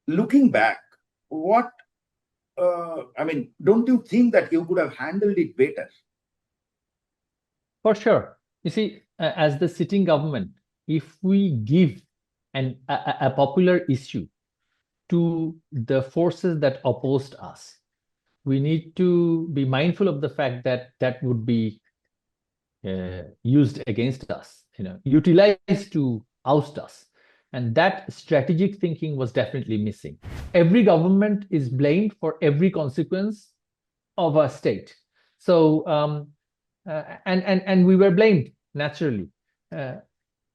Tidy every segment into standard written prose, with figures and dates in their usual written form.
looking back, what, don't you think that you could have handled it better? For sure. You see, as the sitting government, if we give a popular issue to the forces that opposed us, we need to be mindful of the fact that that would be used against us, utilized to oust us. And that strategic thinking was definitely missing. Every government is blamed for every consequence of a state. So, and we were blamed, naturally.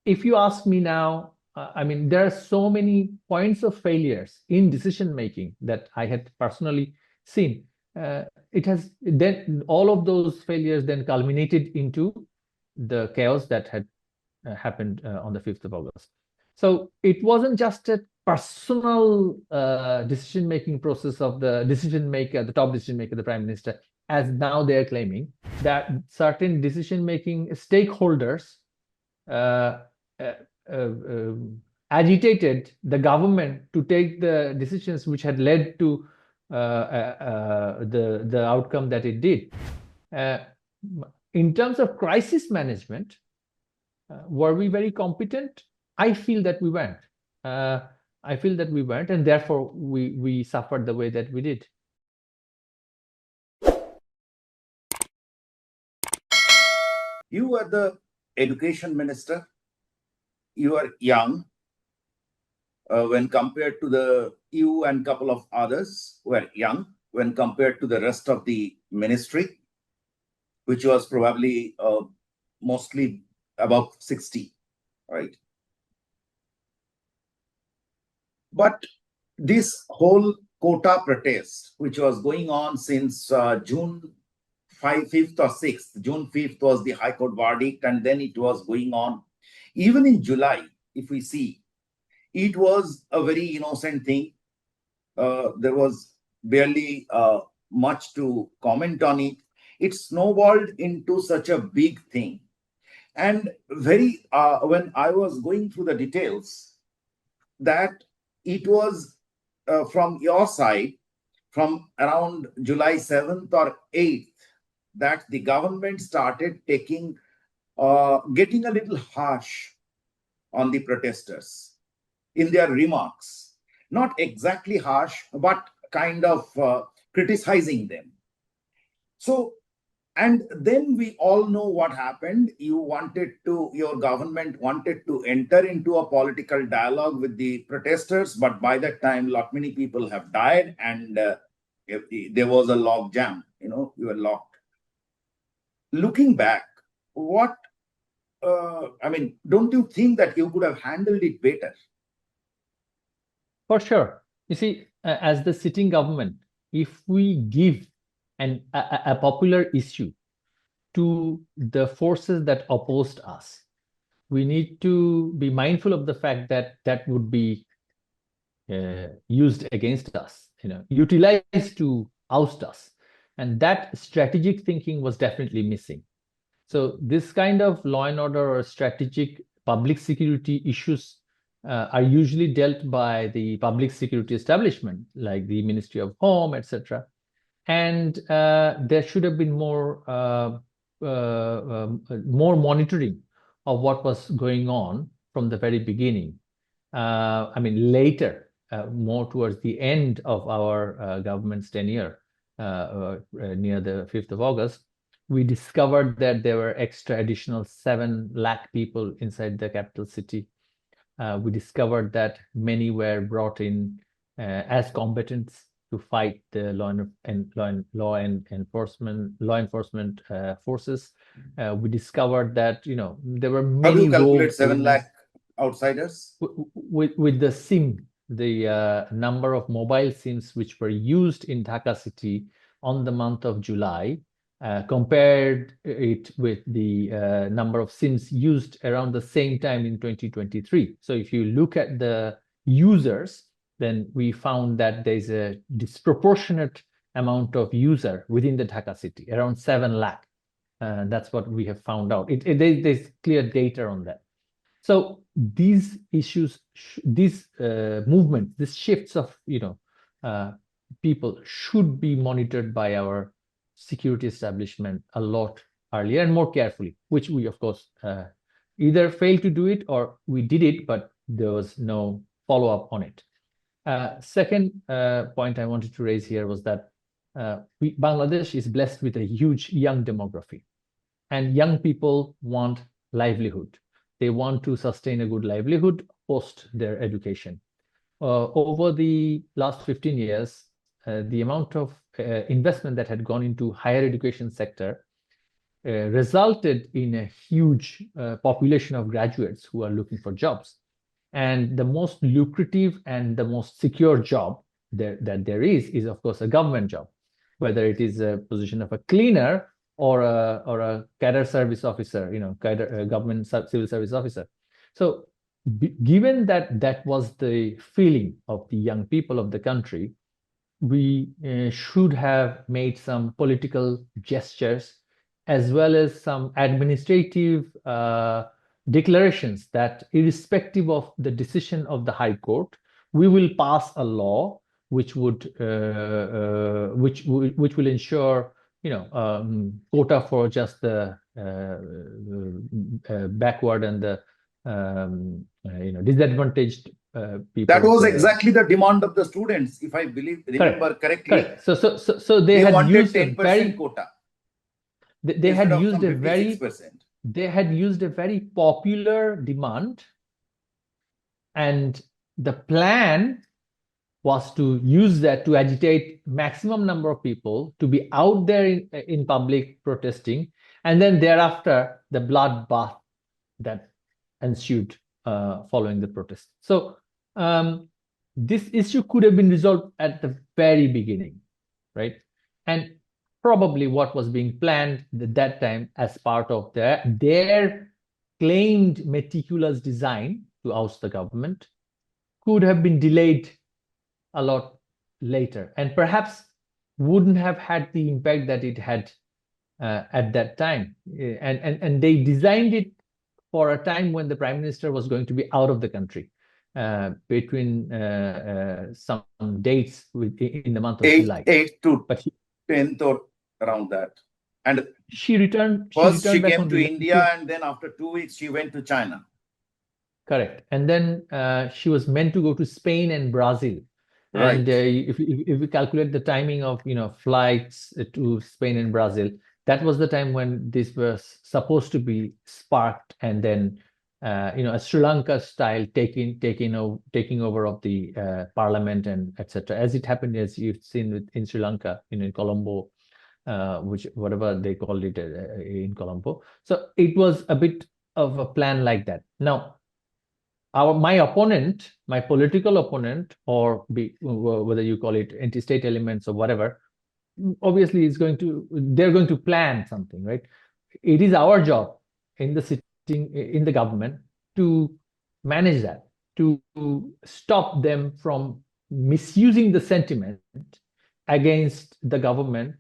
If you ask me now, there are so many points of failures in decision making that I had personally seen. It has then all of those failures then culminated into the chaos that had happened on the 5th of August. So it wasn't just a personal decision making process of the decision maker, the top decision maker, the prime minister, as now they're claiming, that certain decision making stakeholders agitated the government to take the decisions which had led to the outcome that it did. In terms of crisis management, were we very competent? I feel that we weren't. And therefore we suffered the way that we did. You were the education minister. You are young when compared to you and couple of others were young when compared to the rest of the ministry, which was probably mostly above 60, right? But this whole quota protest, which was going on since June 5th or 6th, June 5th was the High Court verdict, and then it was going on. Even in July, if we see, it was a very innocent thing. There was barely much to comment on it. It snowballed into such a big thing. And when I was going through the details, that it was from your side, from around July 7th or 8th, that the government started getting a little harsh on the protesters in their remarks. Not exactly harsh, but kind of criticizing them. So, and then we all know what happened. Your government wanted to enter into a political dialogue with the protesters, but by that time, lot many people have died, and there was a log jam. You were locked. Looking back, what? Don't you think that you could have handled it better? For sure. You see, as the sitting government, if we give a popular issue to the forces that opposed us, we need to be mindful of the fact that that would be used against us, utilized to oust us. And that strategic thinking was definitely missing. So this kind of law and order or strategic public security issues are usually dealt by the public security establishment, like the Ministry of Home, etc. And there should have been more monitoring of what was going on from the very beginning. Later, more towards the end of our government's tenure, near the 5th of August, we discovered that there were extra additional 7 lakh people inside the capital city. We discovered that many were brought in as combatants to fight the law enforcement forces. We discovered that there were many. How do you calculate 7 lakh outsiders? With the SIM, the number of mobile SIMs which were used in Dhaka city on the month of July, compared it with the number of SIMs used around the same time in 2023. So if you look at the users, then we found that there's a disproportionate amount of user within the Dhaka city, around 7 lakh. That's what we have found out. There's clear data on that. So these issues, these movements, these shifts of people should be monitored by our security establishment a lot earlier and more carefully, which we of course either failed to do it or we did it, but there was no follow-up on it. Second point I wanted to raise here was that Bangladesh is blessed with a huge young demography, and young people want livelihood. They want to sustain a good livelihood post their education. Over the last 15 years, the amount of investment that had gone into higher education sector resulted in a huge population of graduates who are looking for jobs. And the most lucrative and the most secure job that there is of course a government job, whether it is a position of a cleaner or a cadre service officer, government civil service officer. So given that that was the feeling of the young people of the country, we should have made some political gestures as well as some administrative declarations that irrespective of the decision of the High Court, we will pass a law which would which will ensure quota for just the backward and the disadvantaged people. That was exactly the demand of the students, if I remember correctly. Correct. So they had wanted used 10% a very quota. They had used a 56%. They had used a very popular demand, and the plan was to use that to agitate maximum number of people to be out there in public protesting, and then thereafter the bloodbath that ensued following the protest. So this issue could have been resolved at the very beginning, right? And probably what was being planned at that time as part of their claimed meticulous design to oust the government could have been delayed a lot later, and perhaps wouldn't have had the impact that it had at that time. And they designed it for a time when the Prime Minister was going to be out of the country between some dates in the month of July. 8th to 10th or around that. And she returned. First, she back came on to India, and then after 2 weeks, she went to China. Correct. And then she was meant to go to Spain and Brazil. Right. And if we calculate the timing of flights to Spain and Brazil, that was the time when this was supposed to be sparked, and then a Sri Lanka style taking over of the parliament and etc. As it happened, as you've seen in Sri Lanka, in Colombo, which whatever they called it in Colombo. So it was a bit of a plan like that. Now, my opponent, my political opponent, or whether you call it anti-state elements or whatever, obviously they're going to plan something, right? It is our job in the government to manage that, to stop them from misusing the sentiment against the government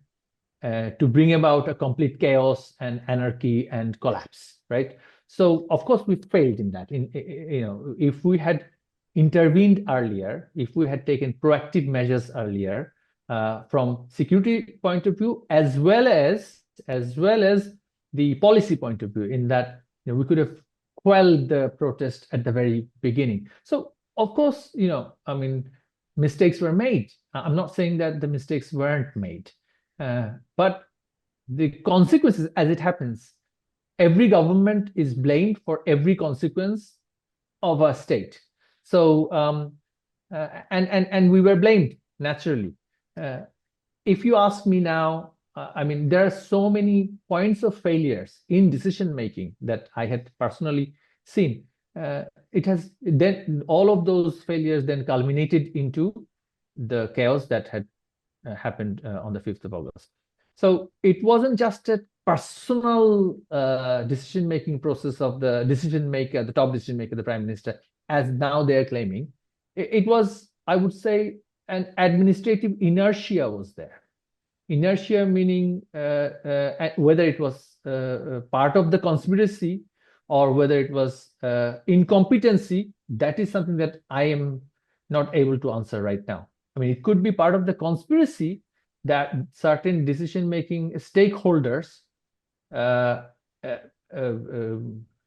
to bring about a complete chaos and anarchy and collapse, right? So of course we failed in that. If we had intervened earlier, if we had taken proactive measures earlier from security point of view, as well as the policy point of view, in that we could have quelled the protest at the very beginning. So of course, mistakes were made. I'm not saying that the mistakes weren't made, but the consequences, as it happens, every government is blamed for every consequence of a state. So and we were blamed naturally. If you ask me now, there are so many points of failures in decision making that I had personally seen. It has then all of those failures then culminated into the chaos that had happened on the 5th of August. So it wasn't just a personal decision-making process of the decision maker, the top decision maker, the Prime Minister, as now they're claiming. It was, I would say, an administrative inertia was there. Inertia meaning whether it was part of the conspiracy or whether it was incompetency, that is something that I am not able to answer right now. I mean, it could be part of the conspiracy that certain decision-making stakeholders uh, uh, uh,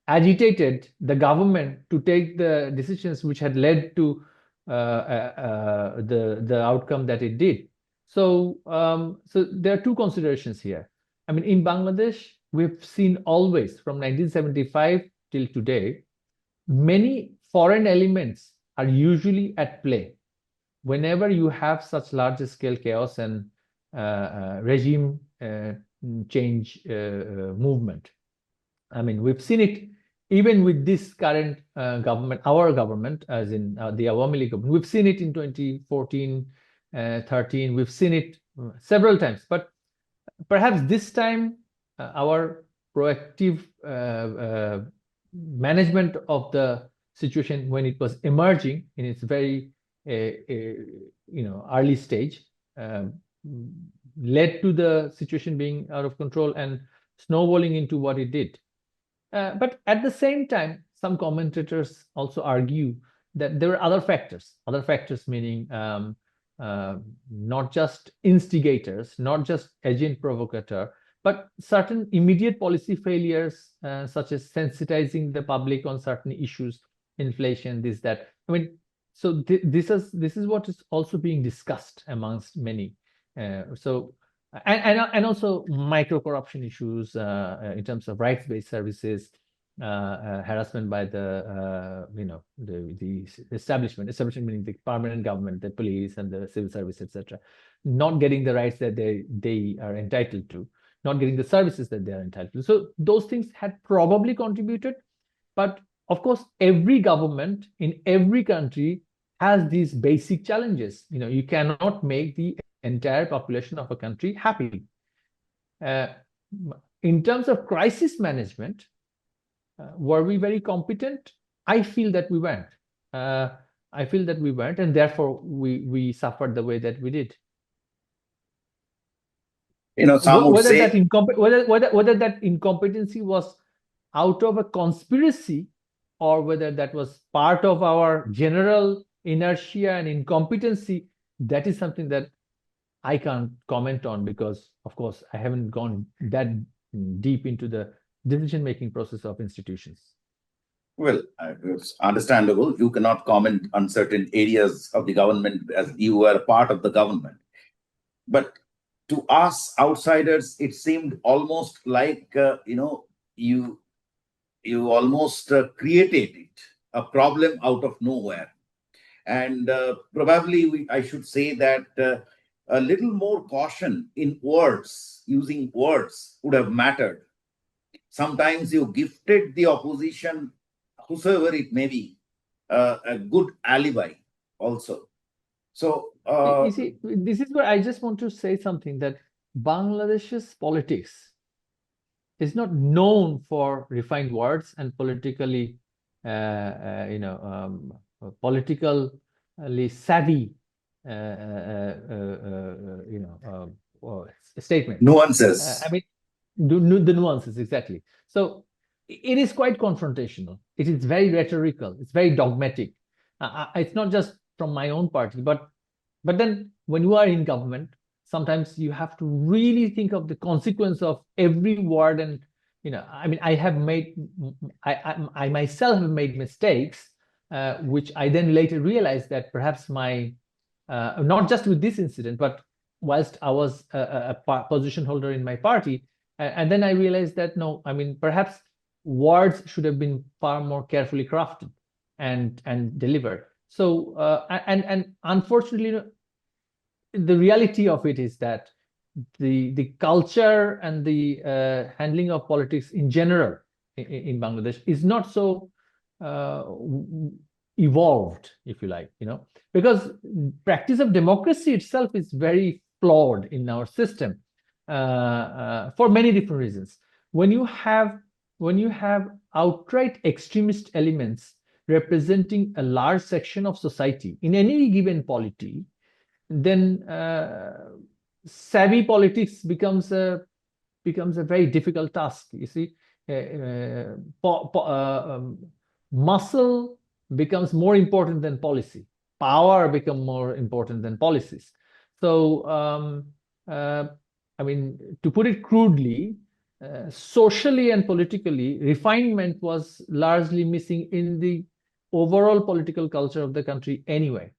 agitated the government to take the decisions which had led to the outcome that it did. So there are two considerations here. I mean, in Bangladesh, we've seen always from 1975 till today, many foreign elements are usually at play whenever you have such large scale chaos and regime change movement. I mean, we've seen it even with this current government, our government, as in the Awami League government. We've seen it in 2014, 13. We've seen it several times. But perhaps this time, our proactive management of the situation when it was emerging in its very early stage led to the situation being out of control and snowballing into what it did. But at the same time, some commentators also argue that there were other factors meaning not just instigators, not just agent provocateur, but certain immediate policy failures, such as sensitizing the public on certain issues, inflation, this, that. I mean, so this is what is also being discussed amongst many. And also micro corruption issues in terms of rights-based services, harassment by the establishment meaning the permanent government, the police and the civil service, etc., not getting the rights that they are entitled to, not getting the services that they are entitled to. So those things had probably contributed, but of course, every government in every country has these basic challenges. You cannot make the entire population of a country happy. In terms of crisis management, were we very competent? I feel that we weren't. And therefore we suffered the way that we did. Some would say whether that incompetency was out of a conspiracy or whether that was part of our general inertia and incompetency, that is something that I can't comment on because, of course, I haven't gone that deep into the decision-making process of institutions. Well, it's understandable. You cannot comment on certain areas of the government as you were part of the government. But to us outsiders, it seemed almost like, you almost created it, a problem out of nowhere. And probably I should say that a little more caution in using words would have mattered. Sometimes you gifted the opposition, whosoever it may be, a good alibi also. So, you see, this is where I just want to say something, that Bangladesh's politics is not known for refined words and politically savvy statement. Nuances. I mean, the nuances, exactly. So it is quite confrontational. It is very rhetorical. It's very dogmatic. It's not just from my own party, but then when you are in government, sometimes you have to really think of the consequence of every word. And I mean, I myself have made mistakes, which I then later realized that perhaps not just with this incident, but whilst I was a position holder in my party, and then I realized that no, I mean, perhaps words should have been far more carefully crafted and delivered. So and unfortunately, the reality of it is that the culture and the handling of politics in general in Bangladesh is not so evolved, if you like, because practice of democracy itself is very flawed in our system for many different reasons. When you have outright extremist elements representing a large section of society in any given polity, then savvy politics becomes a very difficult task. You see, muscle becomes more important than policy. Power become more important than policies. So, I mean, to put it crudely, socially and politically, refinement was largely missing in the overall political culture of the country anyway.